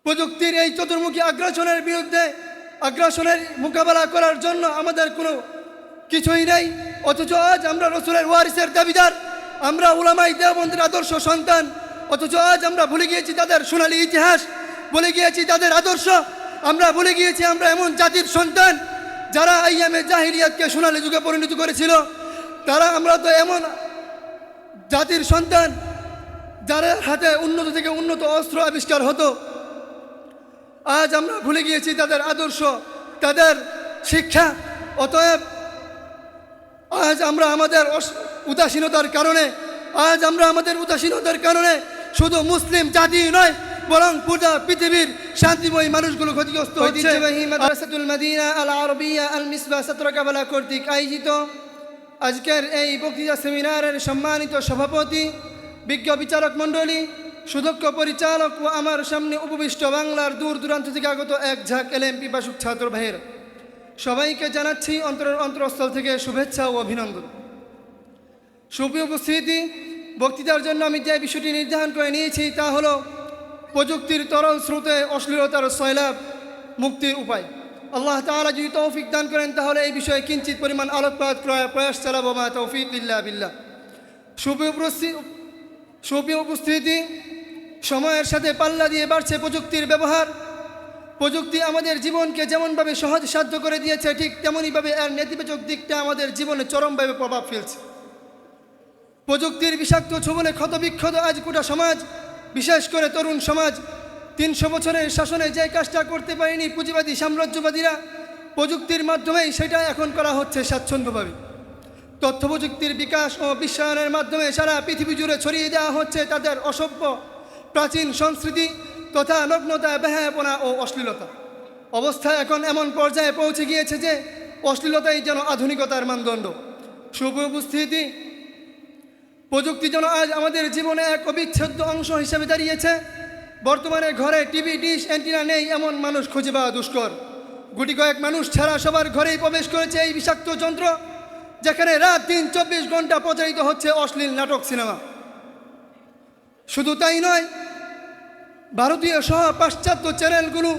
প্রযুক্তির এই চতুর্মুখী আগ্রাসনের বিরুদ্ধে আগ্রাসনের মোকাবেলা করার জন্য আমাদের কোনো কিছুই নেই, অথচ আজ আমরা রসুলের ওয়ারিসের দাবিদার, আমরা উলামায়ে দেওবন্দের আদর্শ সন্তান, অথচ আজ আমরা ভুলে গিয়েছি তাদের সোনালী ইতিহাস, ভুলে গিয়েছি তাদের আদর্শ, আমরা ভুলে গিয়েছি আমরা এমন জাতির সন্তান যারা আইয়ামে জাহিলিয়াতকে সোনালী যুগে পরিণত করেছিল। আমরা তো এমন জাতির সন্তান যারা হাতে উন্নত থেকে উন্নত অস্ত্র আবিষ্কার হতো। আজ আমরা ভুলে গিয়েছি তাদের আদর্শ, তাদের শিক্ষা। অতএব আজ আমরা আমাদের উদাসীনতার কারণে শুধু মুসলিম জাতি নয়, বরং পুরো পৃথিবীর শান্তিময়ী মানুষগুলো ক্ষতিগ্রস্ত হচ্ছে। মাদ্রাসাতুল মদিনা আল আরবিয়া আল মিসবাহ ছাত্রকাফেলা কর্তৃক আয়োজিত আজকের এই বক্তৃতা সেমিনারের সম্মানিত সভাপতি, বিজ্ঞ বিচারক মণ্ডলী, সুদক্ষ পরিচালক ও আমার সামনে উপবিষ্ট বাংলার দূর দূরান্ত থেকে আগত এক ঝাঁক এলেম পিপাসুক ছাত্র ভাইয়ের সবাইকে জানাচ্ছি অন্তরস্থল থেকে শুভেচ্ছা ও অভিনন্দন। সুপ্রিয় উপস্থিতি, বক্তৃতার জন্য আমি যে বিষয়টি নির্ধারণ করে নিয়েছি তা হলো প্রযুক্তির তরল স্রোতে অশ্লীলতার সয়লাব মুক্তির উপায়। আল্লাহ তাআলা যদি তৌফিক দান করেন তাহলে এই বিষয়ে কিঞ্চিত পরিমাণ আলোকপাত করার প্রয়াস চালাবো। মা তৌফিক ইল্লা বিল্লাহ। সুপ্রিয় উপস্থিতি, সময়ের সাথে পাল্লা দিয়ে বাড়ছে প্রযুক্তির ব্যবহার। প্রযুক্তি আমাদের জীবনকে যেমনভাবে সহজসাধ্য করে দিয়েছে, ঠিক তেমনইভাবে এর নেতিবাচক দিকটা আমাদের জীবনে চরমভাবে প্রভাব ফেলছে। প্রযুক্তির বিষাক্ত ছোবলে ক্ষতবিক্ষত আজ গোটা সমাজ, বিশেষ করে তরুণ সমাজ। 300 বছরের শাসনে যে কাজটা করতে পারেনি পুঁজিবাদী সাম্রাজ্যবাদীরা, প্রযুক্তির মাধ্যমেই সেটা এখন করা হচ্ছে স্বাচ্ছন্দ্যভাবে। তথ্য প্রযুক্তির বিকাশ ও বিশ্বায়নের মাধ্যমে সারা পৃথিবী জুড়ে ছড়িয়ে দেওয়া হচ্ছে তাদের অসভ্য প্রাচীন সংস্কৃতি তথা নগ্নতা, বেহায়াপনা ও অশ্লীলতা। অবস্থা এখন এমন পর্যায়ে পৌঁছে গিয়েছে যে অশ্লীলতাই যেন আধুনিকতার মানদণ্ড। উপস্থিতি, প্রযুক্তি যেন আজ আমাদের জীবনে এক অবিচ্ছেদ্য অংশ হিসেবে দাঁড়িয়েছে। বর্তমানে ঘরে টিভি, ডিশ, অ্যান্টিনা নেই এমন মানুষ খুঁজে পাওয়া দুষ্কর। গুটি কয়েক মানুষ ছাড়া সবার ঘরেই প্রবেশ করেছে এই বিষাক্ত যন্ত্র, যেখানে রাত দিন 24 ঘন্টা প্রচারিত হচ্ছে অশ্লীল নাটক, সিনেমা। শুধু তাই নয়, ভারতীয় সহ পাশ্চাত্য চ্যানেলগুলো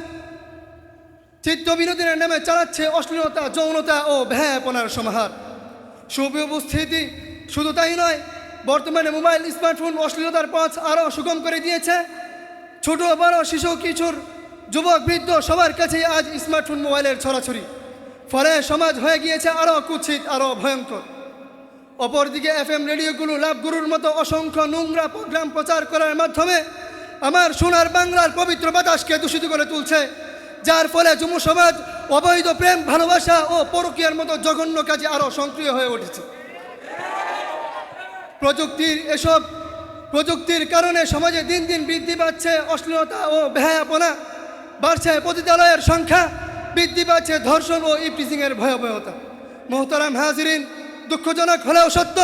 চিত্ত বিনোদনের নামে চালাচ্ছে অশ্লীলতা, যৌনতা ও ভ্যাপনার সমাহার। উপস্থিতি, শুধু তাই নয়, বর্তমানে মোবাইল, স্মার্টফোন অশ্লীলতার পথ আরও সুগম করে দিয়েছে। ছোট বড়, শিশু, কিশোর, যুবক, বৃদ্ধ সবার কাছেই আজ স্মার্টফোন, মোবাইলের ছড়াছড়ি। ফলে সমাজ হয়ে গিয়েছে আরও কুৎসিত, আরও ভয়ঙ্কর। অপরদিকে FM রেডিওগুলো লাভগুরুর মতো অসংখ্য নোংরা প্রোগ্রাম প্রচার করার মাধ্যমে আমার সোনার বাংলার পবিত্র বাতাসকে দূষিত করে তুলছে, যার ফলে যুব সমাজ অবৈধ প্রেম, ভালোবাসা ও পরকীয়ার মতো জঘন্য কাজে আরও সক্রিয় হয়ে উঠেছে। প্রযুক্তির কারণে সমাজে দিন দিন বৃদ্ধি পাচ্ছে অশ্লীলতা ও বেহায়াপনা, বাড়ছে পতিতালয়ের সংখ্যা, বৃদ্ধি পাচ্ছে ধর্ষণ ও ইভটিজিংয়ের ভয়াবহতা। মোহতারাম হাজিরিন, দুঃখজনক হলেও সত্য,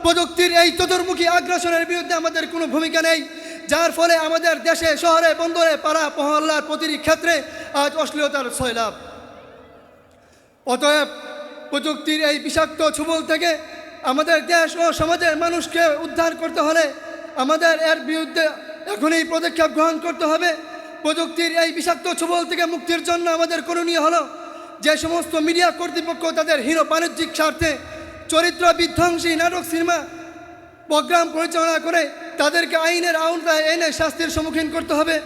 প্রযুক্তির এই চতুর্মুখী আগ্রাসনের বিরুদ্ধে আমাদের কোনো ভূমিকা নেই, যার ফলে আমাদের দেশে, শহরে, বন্দরে, পাড়া মহল্লার প্রতিটি ক্ষেত্রে আজ অশ্লীলতার সয়লাব। অতএব প্রযুক্তির এই বিষাক্ত ছোবল থেকে আমাদের দেশ ও সমাজের মানুষকে উদ্ধার করতে হলে আমাদের এর বিরুদ্ধে এখনই পদক্ষেপ গ্রহণ করতে হবে। প্রযুক্তির এই বিষাক্ত ছোবল থেকে মুক্তির জন্য আমাদের করণীয় হলো, যে সমস্ত মিডিয়া কর্তৃপক্ষ তাদের হীন বাণিজ্যিক স্বার্থে চরিত্র বিধ্বংসী নাটক, সিনেমা, প্রোগ্রাম পরিচালনা করে তাদেরকে আইনের আওতায় এনে শাস্তির সম্মুখীন করতে হবে।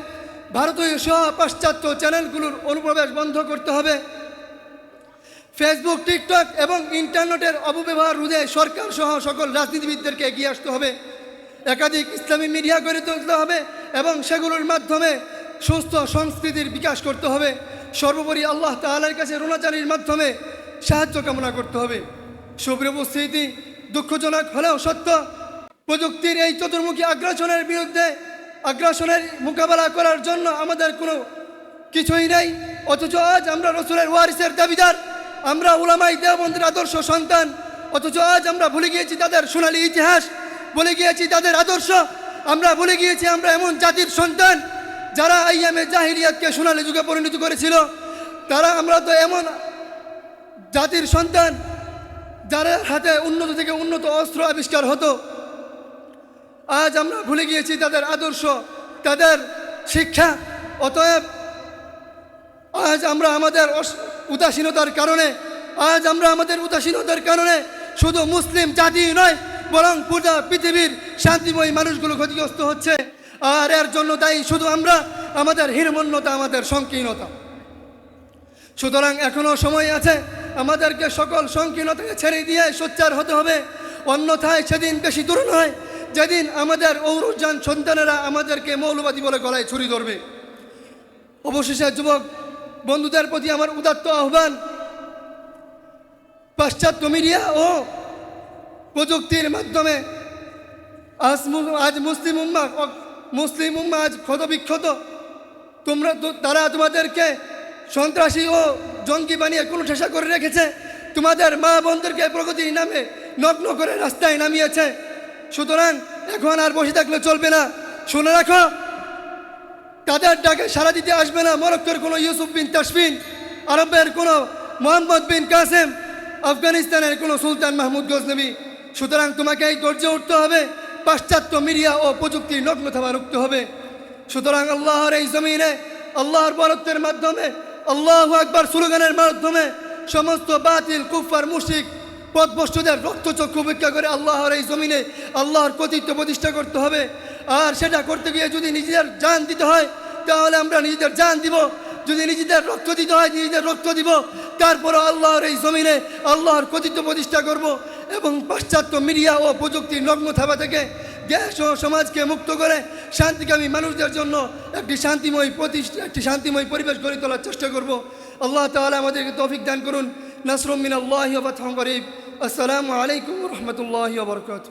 ভারতীয় সহ পাশ্চাত্য চ্যানেলগুলোর অনুপ্রবেশ বন্ধ করতে হবে। ফেসবুক, টিকটক এবং ইন্টারনেটের অপব্যবহার রোধে সরকার সহ সকল রাজনীতিবিদদেরকে এগিয়ে আসতে হবে। একাধিক ইসলামী মিডিয়া গড়ে তুলতে হবে এবং সেগুলোর মাধ্যমে সুস্থ সংস্কৃতির বিকাশ করতে হবে। সর্বোপরি আল্লাহ তাআলার কাছে রোনাজানির মাধ্যমে সাহায্য কামনা করতে হবে। সুপ্রিয় উপস্থিতি, দুঃখজনক হলেও সত্য, প্রযুক্তির এই চতুর্মুখী আগ্রাসনের মোকাবেলা করার জন্য আমাদের কোনো কিছুই নেই, অথচ আজ আমরা রসুলের ওয়ারিসের দাবিদার, আমরা উলামায়ে দেওবন্দের আদর্শ সন্তান, অথচ আজ আমরা ভুলে গিয়েছি তাদের সোনালী ইতিহাস, ভুলে গিয়েছি তাদের আদর্শ, আমরা ভুলে গিয়েছি আমরা এমন জাতির সন্তান যারা আইয়ামে জাহিলিয়াতকে সোনালী যুগে পরিণত করেছিল। আমরা তো এমন জাতির সন্তান যারা হাতে উন্নত থেকে উন্নত অস্ত্র আবিষ্কার হতো। আজ আমরা ভুলে গিয়েছি তাদের আদর্শ, তাদের শিক্ষা। অতএব আজ আমরা আমাদের উদাসীনতার কারণে শুধু মুসলিম জাতি নয়, বরং পুরো পৃথিবীর শান্তিময় মানুষগুলো ক্ষতিগ্রস্ত হচ্ছে। আর এর জন্য দায়ী শুধু আমরা, আমাদের হীনমন্যতা, আমাদের সংকীর্ণতা। সুতরাং এখনও সময় আছে, আমাদেরকে সকল সংকীর্ণতাকে ছেড়ে দিয়ে সোচ্চার হতে হবে। অন্যথায় সেদিন বেশি দূর নয় যেদিন আমাদের ঔরজান সন্তানেরা আমাদেরকে মৌলবাদী বলে গলায় ছুরি ধরবে। অবশেষে যুবক বন্ধুদের প্রতি আমার উদাত্ত আহ্বান, পাশ্চাত্য মিডিয়া ও প্রযুক্তির মাধ্যমে আজ মুসলিম উম্মাহ আজ ক্ষতবিক্ষত। তারা তোমাদেরকে সন্ত্রাসী ও জঙ্গি বানিয়ে কোনো ঠেসা করে রেখেছে, তোমাদের মা বোনদেরকে প্রগতির নামে নগ্ন করে রাস্তায় নামিয়েছে। সুতরাং এখন আর বসে থাকলে চলবে না। শুনে রাখো, তাদের ডাকে সাড়া দিতে আসবে না মরক্কোর কোনো ইউসুফ বিন তাসফিন, আরবের কোনো মোহাম্মদ বিন কাসেম, আফগানিস্তানের কোনো সুলতান মাহমুদ গজনবী। সুতরাং তোমাকে এই গর্জে উঠতে হবে, পাশ্চাত্য মিডিয়া ও প্রযুক্তির নগ্ন থাবা রুখতে হবে। সুতরাং আল্লাহর এই জমিনে আল্লাহর বরত্বের মাধ্যমে, আল্লাহু আকবার স্লোগানের মাধ্যমে সমস্ত বাতিল কুফার মুশরিক পথভ্রষ্টদের রক্তচক্ষু উপেক্ষা করে আল্লাহর এই জমিনে আল্লাহর কর্তৃত্ব প্রতিষ্ঠা করতে হবে। আর সেটা করতে গিয়ে যদি নিজেদের জান দিতে হয় তাহলে আমরা নিজেদের জান দিব, যদি নিজেদের রক্ত দিতে হয় নিজেদের রক্ত দিব। তারপরও আল্লাহর এই জমিনে আল্লাহর কর্তৃত্ব প্রতিষ্ঠা করব এবং পাশ্চাত্য মিডিয়া ও প্রযুক্তির নগ্ন থাবা থেকে দেশ ও সমাজকে মুক্ত করে শান্তিকামী মানুষদের জন্য একটি শান্তিময় পরিবেশ গড়ে তোলার চেষ্টা করব। আল্লাহ তাআলা আমাদেরকে তৌফিক দান করুন। নাসরুম মিনাল্লাহি ওয়া ফাতহুন করিব। আসসালামু আলাইকুম ওয়া রাহমাতুল্লাহি ওয়া বারাকাতুহু।